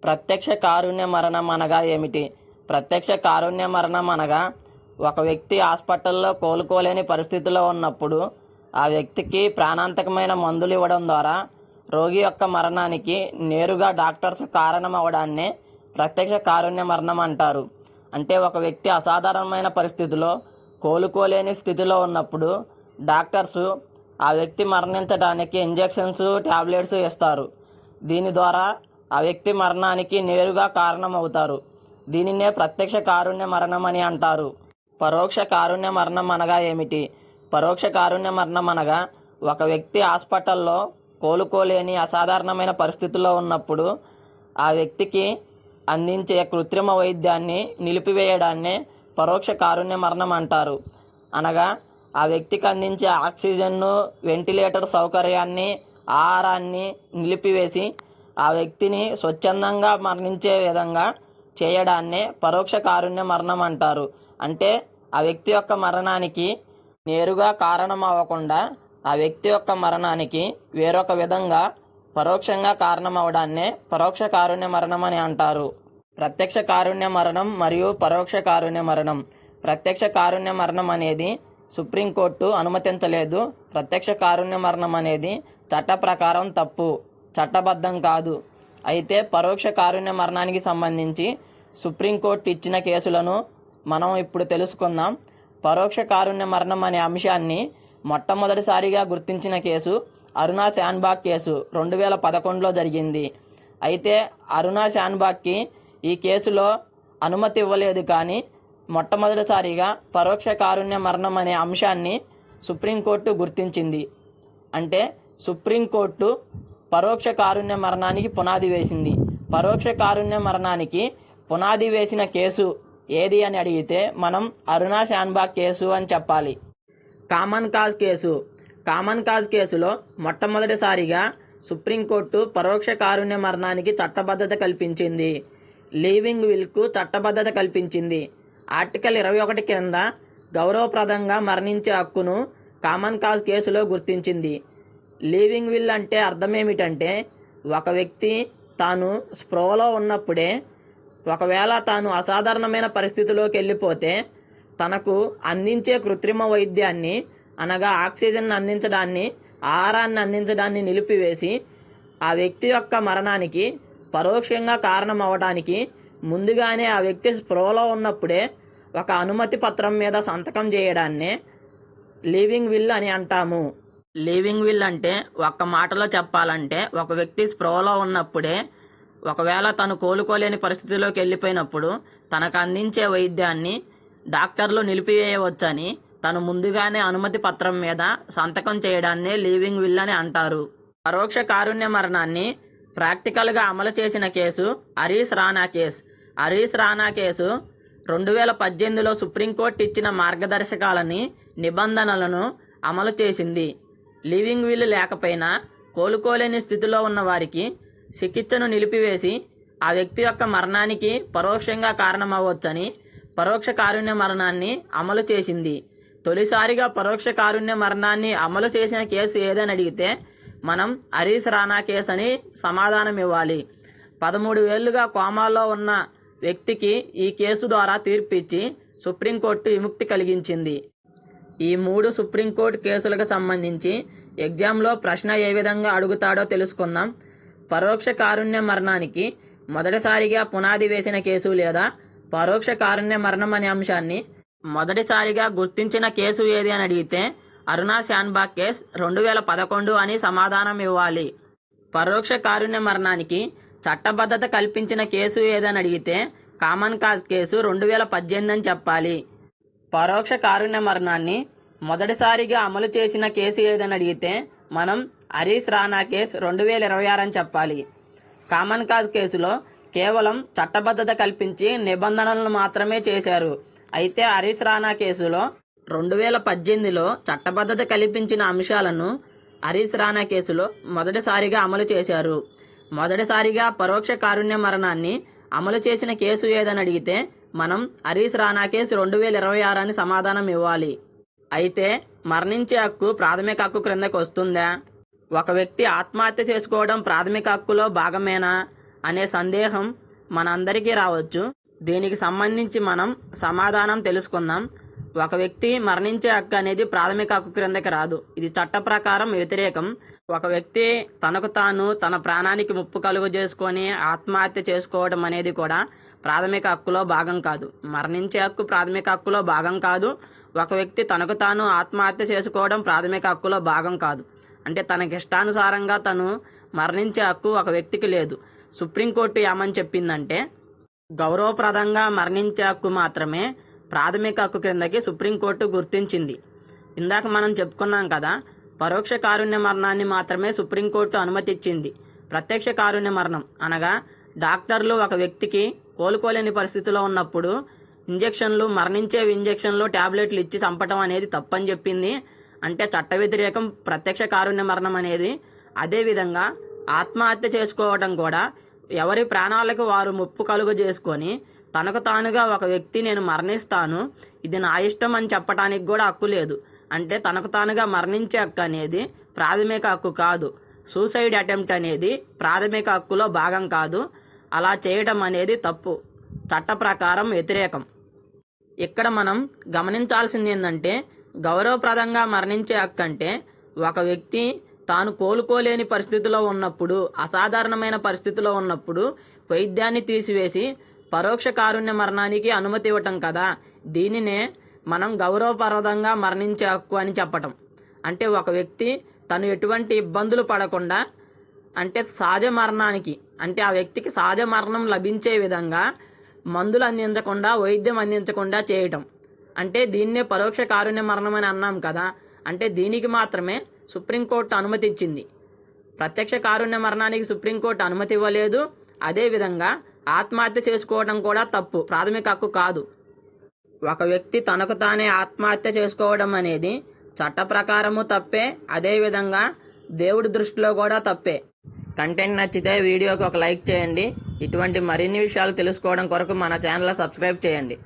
ప్రత్యక్ష కారుణ్య మరణం అనగా ఏమిటి? ప్రత్యక్ష కారుణ్య మరణం అనగా ఒక వ్యక్తి హాస్పిటల్లో కోలుకోలేని పరిస్థితిలో ఉన్నప్పుడు ఆ వ్యక్తికి ప్రాణాంతకమైన మందులు ఇవ్వడం ద్వారా రోగి యొక్క మరణానికి నేరుగా డాక్టర్స్ కారణం అవడాన్నే ప్రత్యక్ష కారుణ్య మరణం అంటారు. అంటే ఒక వ్యక్తి అసాధారణమైన పరిస్థితిలో కోలుకోలేని స్థితిలో ఉన్నప్పుడు డాక్టర్సు ఆ వ్యక్తి మరణించడానికి ఇంజెక్షన్స్, టాబ్లెట్స్ ఇస్తారు. దీని ద్వారా ఆ వ్యక్తి మరణానికి నేరుగా కారణమవుతారు. దీనినే ప్రత్యక్ష కారుణ్య మరణం అని అంటారు. పరోక్ష కారుణ్య మరణం అనగా ఏమిటి? పరోక్ష కారుణ్య మరణం అనగా ఒక వ్యక్తి హాస్పిటల్లో కోలుకోలేని అసాధారణమైన పరిస్థితుల్లో ఉన్నప్పుడు ఆ వ్యక్తికి అందించే కృత్రిమ వైద్యాన్ని నిలిపివేయడాన్నే పరోక్ష కారుణ్య మరణం అంటారు. అనగా ఆ వ్యక్తికి అందించే ఆక్సిజన్ను, వెంటిలేటర్ సౌకర్యాన్ని, ఆహారాన్ని నిలిపివేసి ఆ వ్యక్తిని స్వచ్ఛందంగా మరణించే విధంగా చేయడాన్నే పరోక్ష కారుణ్య మరణం అంటారు. అంటే ఆ వ్యక్తి యొక్క మరణానికి నేరుగా కారణం అవ్వకుండా ఆ వ్యక్తి యొక్క మరణానికి వేరొక విధంగా పరోక్షంగా కారణం అవడాన్నే పరోక్ష కారుణ్య మరణం అని అంటారు. ప్రత్యక్ష కారుణ్య మరణం మరియు పరోక్ష కారుణ్య మరణం. ప్రత్యక్ష కారుణ్య మరణం అనేది సుప్రీంకోర్టు అనుమతించలేదు. ప్రత్యక్ష కారుణ్య మరణం అనేది చట్ట ప్రకారం తప్పు, చట్టబద్ధం కాదు. అయితే పరోక్ష కారుణ్య మరణానికి సంబంధించి సుప్రీంకోర్టు ఇచ్చిన కేసులను మనం ఇప్పుడు తెలుసుకుందాం. పరోక్ష కారుణ్య మరణం అనే అంశాన్ని మొట్టమొదటిసారిగా గుర్తించిన కేసు అరుణా శాన్బాగ్ కేసు 2011లో జరిగింది. అయితే అరుణా శాన్బాగ్కి ఈ కేసులో అనుమతి ఇవ్వలేదు. కానీ మొట్టమొదటిసారిగా పరోక్ష కారుణ్య మరణం అనే అంశాన్ని సుప్రీంకోర్టు గుర్తించింది. అంటే సుప్రీంకోర్టు పరోక్ష కారుణ్య మరణానికి పునాది వేసింది. పరోక్ష కారుణ్య మరణానికి పునాది వేసిన కేసు ఏది అని అడిగితే మనం అరుణా శాన్బాగ్ కేసు అని చెప్పాలి. Common cause case. Common cause కేసులో మొట్టమొదటిసారిగా సుప్రీంకోర్టు పరోక్ష కారుణ్య మరణానికి చట్టబద్ధత కల్పించింది. లీవింగ్ విల్కు చట్టబద్ధత కల్పించింది. ఆర్టికల్ 21 కింద గౌరవప్రదంగా మరణించే హక్కును కామన్ కాజ్ కేసులో గుర్తించింది. లీవింగ్ విల్ అంటే అర్థం ఏమిటంటే ఒక వ్యక్తి తాను స్పృహలో ఉన్నప్పుడే ఒకవేళ తాను అసాధారణమైన పరిస్థితిలోకి వెళ్ళిపోతే తనకు అందించే కృత్రిమ వైద్యాన్ని అనగా ఆక్సిజన్ అందించడాన్ని, ఆహారాన్ని అందించడాన్ని నిలిపివేసి ఆ వ్యక్తి యొక్క మరణానికి పరోక్షంగా కారణం అవ్వడానికి ముందుగానే ఆ వ్యక్తి స్పృహలో ఉన్నప్పుడే ఒక అనుమతి పత్రం మీద సంతకం చేయడాన్నే లీవింగ్ విల్ అని అంటాము. లీవింగ్ విల్ అంటే ఒక్క మాటలో చెప్పాలంటే ఒక వ్యక్తి స్పృహలో ఉన్నప్పుడే ఒకవేళ తను కోలుకోలేని పరిస్థితిలోకి వెళ్ళిపోయినప్పుడు తనకు అందించే వైద్యాన్ని డాక్టర్లు నిలిపివేయవచ్చని తను ముందుగానే అనుమతి పత్రం మీద సంతకం చేయడాన్నే లీవింగ్ విల్ అని అంటారు. పరోక్ష కారుణ్య మరణాన్ని ప్రాక్టికల్గా అమలు చేసిన case Harish Rana case. Harish Rana case 2018లో సుప్రీంకోర్టు ఇచ్చిన మార్గదర్శకాలని, నిబంధనలను అమలు చేసింది. లివింగ్ విల్ లేకపోయినా కోలుకోలేని స్థితిలో ఉన్న వారికి చికిత్సను నిలిపివేసి ఆ వ్యక్తి యొక్క మరణానికి పరోక్షంగా కారణమవ్వచ్చని పరోక్ష కారుణ్య మరణాన్ని అమలు చేసింది. తొలిసారిగా పరోక్ష కారుణ్య మరణాన్ని అమలు చేసిన కేసు ఏదని అడిగితే మనం హరీష్ రాణా కేసు అని సమాధానం ఇవ్వాలి. 13 ఏళ్లుగా కోమాలో ఉన్న వ్యక్తికి ఈ కేసు ద్వారా తీర్పు ఇచ్చి సుప్రీంకోర్టు విముక్తి కలిగించింది. ఈ 3 సుప్రీంకోర్టు కేసులకు సంబంధించి ఎగ్జామ్లో ప్రశ్న ఏ విధంగా అడుగుతాడో తెలుసుకుందాం. పరోక్ష కారుణ్య మరణానికి మొదటిసారిగా పునాది వేసిన కేసు లేదా పరోక్ష కారుణ్య మరణం అనే అంశాన్ని మొదటిసారిగా గుర్తించిన కేసు ఏది అని అడిగితే అరుణా శాన్బాగ్ కేసు 2011 అని సమాధానం ఇవ్వాలి. పరోక్ష కారుణ్య మరణానికి చట్టబద్ధత కల్పించిన కేసు ఏదని అడిగితే కామన్ కాజ్ కేసు 2018 అని చెప్పాలి. పరోక్ష కారుణ్య మరణాన్ని మొదటిసారిగా అమలు చేసిన కేసు ఏదని అడిగితే మనం హరీష్ రాణా కేసు 2026 అని చెప్పాలి. కామన్ కాజ్ కేసులో కేవలం చట్టబద్ధత కల్పించి నిబంధనలను మాత్రమే చేశారు. అయితే హరీష్ రాణా కేసులో 2018లో చట్టబద్ధత కల్పించిన అంశాలను హరీష్ రాణా కేసులో మొదటిసారిగా అమలు చేశారు. మొదటిసారిగా పరోక్ష కారుణ్య మరణాన్ని అమలు చేసిన కేసు ఏదని అడిగితే మనం హరీష్ రాణా కేసు 2026 అని సమాధానం ఇవ్వాలి. అయితే మరణించే హక్కు ప్రాథమిక హక్కు క్రిందకు వస్తుందా? ఒక వ్యక్తి ఆత్మహత్య చేసుకోవడం ప్రాథమిక హక్కులో భాగమేనా అనే సందేహం మనందరికీ రావచ్చు. దీనికి సంబంధించి మనం సమాధానం తెలుసుకుందాం. ఒక వ్యక్తి మరణించే హక్కు అనేది ప్రాథమిక హక్కు క్రిందకి రాదు. ఇది చట్ట ప్రకారం వ్యతిరేకం. ఒక వ్యక్తి తనకు తాను తన ప్రాణానికి ముప్పు కలుగు చేసుకొని ఆత్మహత్య చేసుకోవడం అనేది కూడా ప్రాథమిక హక్కులో భాగం కాదు. మరణించే హక్కు ప్రాథమిక హక్కులో భాగం కాదు. ఒక వ్యక్తి తనకు తాను ఆత్మహత్య చేసుకోవడం ప్రాథమిక హక్కులో భాగం కాదు. అంటే తనకి ఇష్టానుసారంగా తను మరణించే హక్కు ఒక వ్యక్తికి లేదు. సుప్రీంకోర్టు ఏమని చెప్పిందంటే, గౌరవప్రదంగా మరణించే హక్కు మాత్రమే ప్రాథమిక హక్కు క్రిందకి సుప్రీంకోర్టు గుర్తించింది. ఇందాక మనం చెప్పుకున్నాం కదా, పరోక్ష కారుణ్య మరణాన్ని మాత్రమే సుప్రీంకోర్టు అనుమతిచ్చింది. ప్రత్యక్ష కారుణ్య మరణం అనగా డాక్టర్లు ఒక వ్యక్తికి కోలుకోలేని పరిస్థితిలో ఉన్నప్పుడు మరణించే ఇంజెక్షన్లు ట్యాబ్లెట్లు ఇచ్చి చంపటం అనేది తప్పని చెప్పింది. అంటే చట్ట వ్యతిరేకం ప్రత్యక్ష కారుణ్య మరణం అనేది. అదేవిధంగా ఆత్మహత్య చేసుకోవడం కూడా ఎవరి ప్రాణాలకు వారు ముప్పు కలుగు చేసుకొని తనకు తానుగా ఒక వ్యక్తి నేను మరణిస్తాను, ఇది నా ఇష్టం అని చెప్పడానికి కూడా హక్కు లేదు. అంటే తనకు తానుగా మరణించే హక్కు అనేది ప్రాథమిక హక్కు కాదు. సూసైడ్ అటెంప్ట్ అనేది ప్రాథమిక హక్కులో భాగం కాదు. అలా చేయడం అనేది తప్పు, చట్ట ప్రకారం వ్యతిరేకం. ఇక్కడ మనం గమనించాల్సింది ఏంటంటే, గౌరవప్రదంగా మరణించే హక్కు అంటే ఒక వ్యక్తి తాను కోలుకోలేని పరిస్థితిలో ఉన్నప్పుడు, అసాధారణమైన పరిస్థితిలో ఉన్నప్పుడు వైద్యాన్ని తీసివేసి పరోక్ష కారుణ్య మరణానికి అనుమతి ఇవ్వటం కదా. దీనినే మనం గౌరవప్రదంగా మరణించే హక్కు అని చెప్పటం. అంటే ఒక వ్యక్తి తను ఎటువంటి ఇబ్బందులు పడకుండా, అంటే సహజ మరణానికి, అంటే ఆ వ్యక్తికి సహజ మరణం లభించే విధంగా మందులు అందించకుండా, వైద్యం అందించకుండా చేయటం. అంటే దీన్నే పరోక్ష కారుణ్య మరణం అని అన్నాం కదా. అంటే దీనికి మాత్రమే సుప్రీంకోర్టు అనుమతి ఇచ్చింది. ప్రత్యక్ష కారుణ్య మరణానికి సుప్రీంకోర్టు అనుమతి ఇవ్వలేదు. అదేవిధంగా ఆత్మహత్య చేసుకోవడం కూడా తప్పు, ప్రాథమిక హక్కు కాదు. ఒక వ్యక్తి తనకు తానే ఆత్మహత్య చేసుకోవడం అనేది చట్ట ప్రకారము తప్పే, అదేవిధంగా దేవుడి దృష్టిలో కూడా తప్పే. కంటెంట్ నచ్చితే వీడియోకి ఒక లైక్ చేయండి. ఇటువంటి మరిన్ని విషయాలు తెలుసుకోవడం కొరకు మన ఛానల్ సబ్స్క్రైబ్ చేయండి.